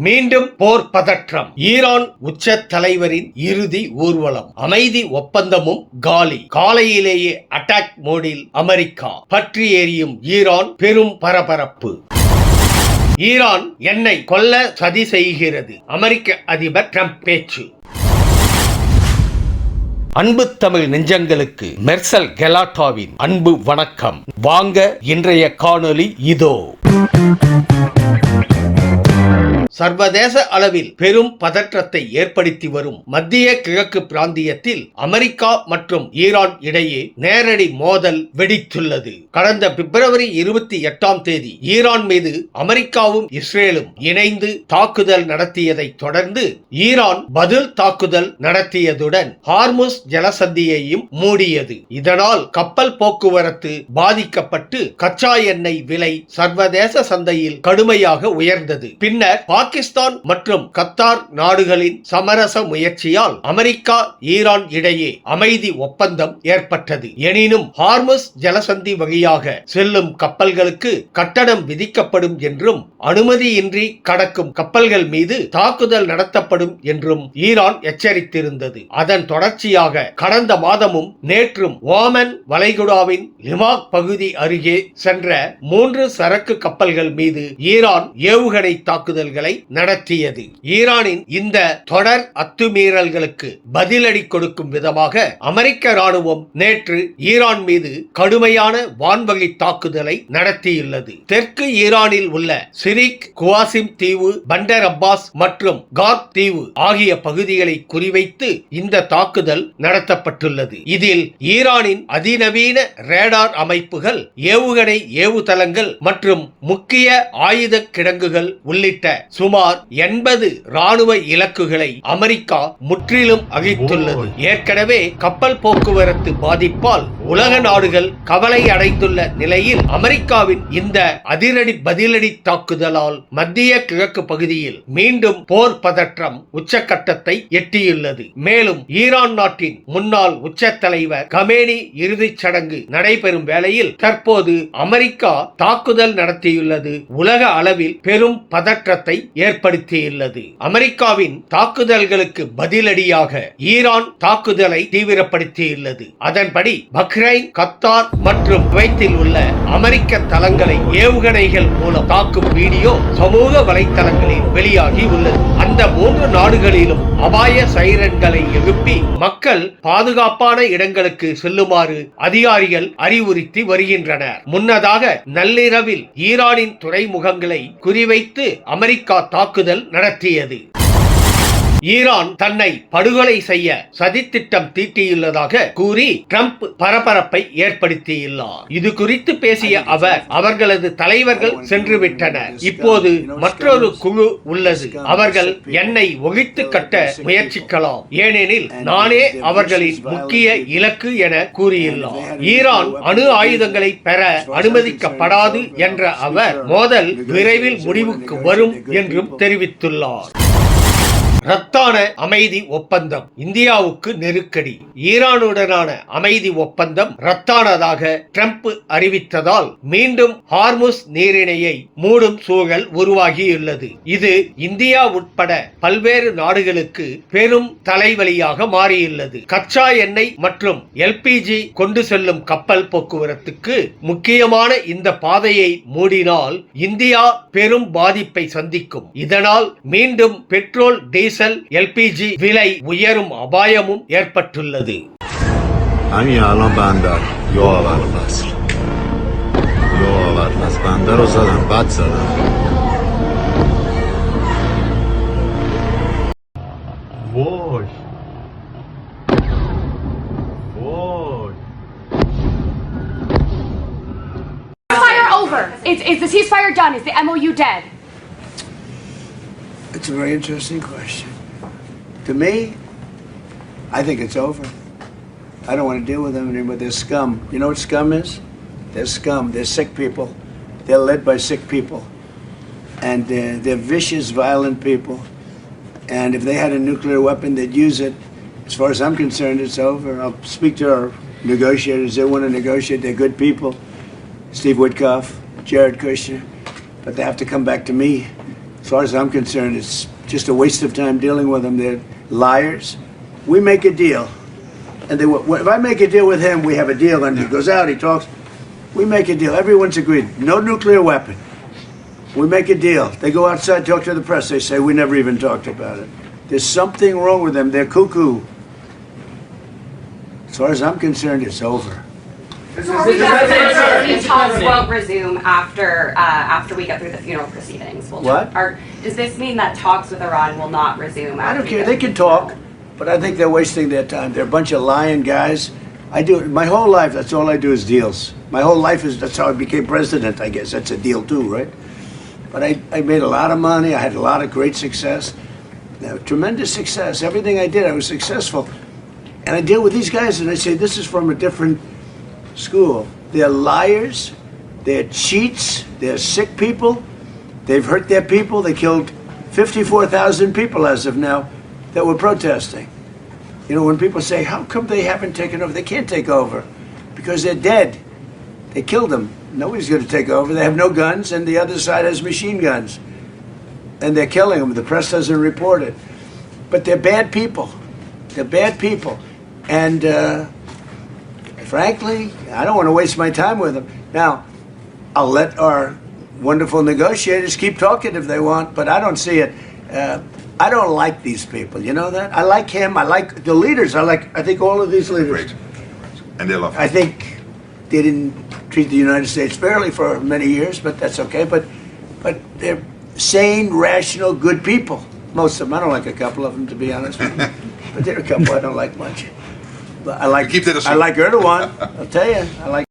மீண்டும் போர் பதற்றம். ஈரான் உச்ச தலைவரின் இறுதி ஊர்வலம். அமைதி ஒப்பந்தமும் காலி. காலையிலேயே அட்டாக் மோடில் அமெரிக்கா. பற்றி எரியும் ஈரான். பெரும் பரபரப்பு. ஈரான் என்னை கொல்ல சதி செய்கிறது. அமெரிக்க அதிபர் ட்ரம்ப் பேச்சு. அன்பு தமிழ் நெஞ்சங்களுக்கு மெர்சல் கெலாட்டாவின் அன்பு வணக்கம். வாங்க இன்றைய காணொளி இதோ. சர்வதேச அளவில் பெரும் பதற்றத்தை ஏற்படுத்தி வரும் மத்திய கிழக்கு பிராந்தியத்தில் அமெரிக்கா மற்றும் ஈரான் இடையே நேரடி மோதல் வெடித்துள்ளது. கடந்த பிப்ரவரி 28 ஈரான் மீது அமெரிக்காவும் இஸ்ரேலும் இணைந்து தாக்குதல் நடத்தியதை தொடர்ந்து ஈரான் பதில் தாக்குதல் நடத்தியதுடன் ஹார்முஸ் ஜலசந்தியையும் மூடியது. இதனால் கப்பல் போக்குவரத்து பாதிக்கப்பட்டு கச்சா எண்ணெய் விலை சர்வதேச சந்தையில் கடுமையாக உயர்ந்தது. பின்னர் பாகிஸ்தான் மற்றும் கத்தார் நாடுகளின் சமரச முயற்சியால் அமெரிக்கா ஈரான் இடையே அமைதி ஒப்பந்தம் ஏற்பட்டது. எனினும் ஹார்முஸ் ஜலசந்தி வழியாக செல்லும் கப்பல்களுக்கு கட்டணம் விதிக்கப்படும் என்றும் அனுமதியின்றி கடக்கும் கப்பல்கள் மீது தாக்குதல் நடத்தப்படும் என்றும் ஈரான் எச்சரித்திருந்தது. அதன் தொடர்ச்சியாக கடந்த மாதமும் நேற்றும் ஓமன் வளைகுடாவின் லிமாக் பகுதி அருகே சென்ற 3 சரக்கு கப்பல்கள் மீது ஈரான் ஏவுகணை தாக்குதல்களை நடத்தியது. ஈரானின் இந்த தொடர் அத்துமீறல்களுக்கு பதிலடி கொடுக்கும் விதமாக அமெரிக்க ராணுவம் நேற்று ஈரான் மீது கடுமையான வான்வழி தாக்குதலை நடத்தியுள்ளது. தெற்கு ஈரானில் உள்ள சிரிக், குவாசிம் தீவு, பண்டர் அப்பாஸ் மற்றும் கார்ப் தீவு ஆகிய பகுதிகளை குறிவைத்து இந்த தாக்குதல் நடத்தப்பட்டுள்ளது. இதில் ஈரானின் அதிநவீன ரேடார் அமைப்புகள், ஏவுகணை ஏவுதளங்கள் மற்றும் முக்கிய ஆயுத கிடங்குகள் உள்ளிட்ட சுமார் 80 ராணுவ இலக்குகளை அமெரிக்கா முற்றிலும் அழித்துள்ளது. ஏற்கனவே கப்பல் போக்குவரத்து பாதிப்பால் உலக நாடுகள் கவலை அடைந்துள்ள நிலையில் அமெரிக்காவின் இந்த அதிரடி பதிலடி தாக்குதலால் மத்திய கிழக்கு பகுதியில் மீண்டும் போர் பதற்றம் உச்சக்கட்டத்தை எட்டியுள்ளது. மேலும் ஈரான் நாட்டின் முன்னாள் உச்ச தலைவர் கமேனி இறுதிச் சடங்கு நடைபெறும் வேளையில் தற்போது அமெரிக்கா தாக்குதல் நடத்தியுள்ளது உலக அளவில் பெரும் பதற்றத்தை ஏற்படுத்தியுள்ளது. அமெரிக்காவின் தாக்குதல்களுக்கு பதிலடியாக ஈரான் தாக்குதலை தீவிரப்படுத்தியுள்ளது. அதன்படி பஹ்ரைன், கத்தார் மற்றும் குவைத்தில் உள்ள அமெரிக்க தளங்களை ஏவுகணைகள் மூலம் தாக்கும் வீடியோ சமூக வலைத்தளங்களில் வெளியாகி உள்ளது. அந்த 3 நாடுகளிலும் அபாய சைரன்களை எழுப்பி மக்கள் பாதுகாப்பான இடங்களுக்கு செல்லுமாறு அதிகாரிகள் அறிவுறுத்தி வருகின்றனர். முன்னதாக நள்ளிரவில் ஈரானின் துறைமுகங்களை குறிவைத்து அமெரிக்கா தாக்குதல் நடத்தியது. ஈரான் தன்னை படுகொலை செய்ய சதித்திட்டம் தீட்டியுள்ளதாக கூறி ட்ரம்ப் பரபரப்பை ஏற்படுத்தியுள்ளார். இது குறித்து பேசிய அவர், அவர்களது தலைவர்கள் சென்று விட்டனர். இப்போது மற்றொரு குழு உள்ளது. அவர்கள் என்னை ஒழித்து கட்ட முயற்சிக்கலாம், ஏனெனில் நானே அவர்களின் முக்கிய இலக்கு என கூறியுள்ளார். ஈரான் அணு ஆயுதங்களை பெற அனுமதிக்கப்படாது என்ற அவர் மோதல் விரைவில் முடிவுக்கு வரும் என்றும் தெரிவித்துள்ளார். ரத்தான அமைதி ஒப்பந்தம். இந்தியாவுக்கு நெருக்கடி. ஈரானுடனான அமைதி ஒப்பந்தம் ரத்தானதாக ட்ரம்ப் அறிவித்ததால் மீண்டும் ஹார்முஸ் நீரிணையை மூடும் சூழல் உருவாகியுள்ளது. இது இந்தியா உட்பட பல்வேறு நாடுகளுக்கு பெரும் தலைவலியாக மாறியுள்ளது. கச்சா எண்ணெய் மற்றும் எல்பிஜி கொண்டு செல்லும் கப்பல் போக்குவரத்துக்கு முக்கியமான இந்த பாதையை மூடினால் இந்தியா பெரும் பாதிப்பை சந்திக்கும். இதனால் மீண்டும் பெட்ரோல், டீசல், எல்பிஜி விலை உயரும் அபாயமும் ஏற்பட்டுள்ளது. همین الان بندر یا آور پس بندر رو زدن بد زدن. وای وای Ceasefire over. Is the ceasefire done? Is the MOU dead? It's a very interesting question. To me, I think it's over. I don't want to deal with them anymore. They're scum. You know what scum is? They're scum. They're sick people. They're led by sick people. And they're vicious, violent people. And if they had a nuclear weapon, they'd use it. As far as I'm concerned, it's over. I'll speak to our negotiators. They want to negotiate. They're good people. Steve Witkoff, Jared Kushner. But they have to come back to me. As far as I'm concerned, it's just a waste of time dealing with them. They're liars. We make a deal. And if I make a deal with him, we have a deal, and he goes out, he talks. We make a deal. Everyone's agreed. No nuclear weapon. We make a deal. They go outside, talk to the press. They say, we never even talked about it. There's something wrong with them. They're cuckoo. As far as I'm concerned, it's over. So are we definitely These talks won't resume after we get through the funeral proceedings. What? Does this mean that talks with Iran will not resume? I after don't we care. get They through can the funeral? talk, but I think they're wasting their time. They're a bunch of lying guys. I do my whole life. That's all I do is deals. My whole life that's how I became president. I guess that's a deal too, right? But I made a lot of money. I had a lot of great success, tremendous success. Everything I did, I was successful. And I deal with these guys, and I say this is from a different school. They're liars. They're cheats. They're sick people. They've hurt their people. They killed 54,000 people as of now that were protesting. You know, when people say, how come they haven't taken over? They can't take over because they're dead. They killed them. Nobody's going to take over. They have no guns, and the other side has machine guns. And they're killing them. The press doesn't report it. But they're bad people. They're bad people. And frankly, I don't want to waste my time with them. Now, I'll let our wonderful negotiators keep talking if they want, but I don't see it. I don't like these people. You know that? I like him. I like the leaders. I think all of these leaders. Great. And they love I think they didn't treat the United States fairly for many years, but that's okay. But they're sane, rational, good people. Most of them. I don't like a couple of them, to be honest with you. But there are a couple I don't like much. But I like You keep that a I like Erdogan. I'll tell you. I like.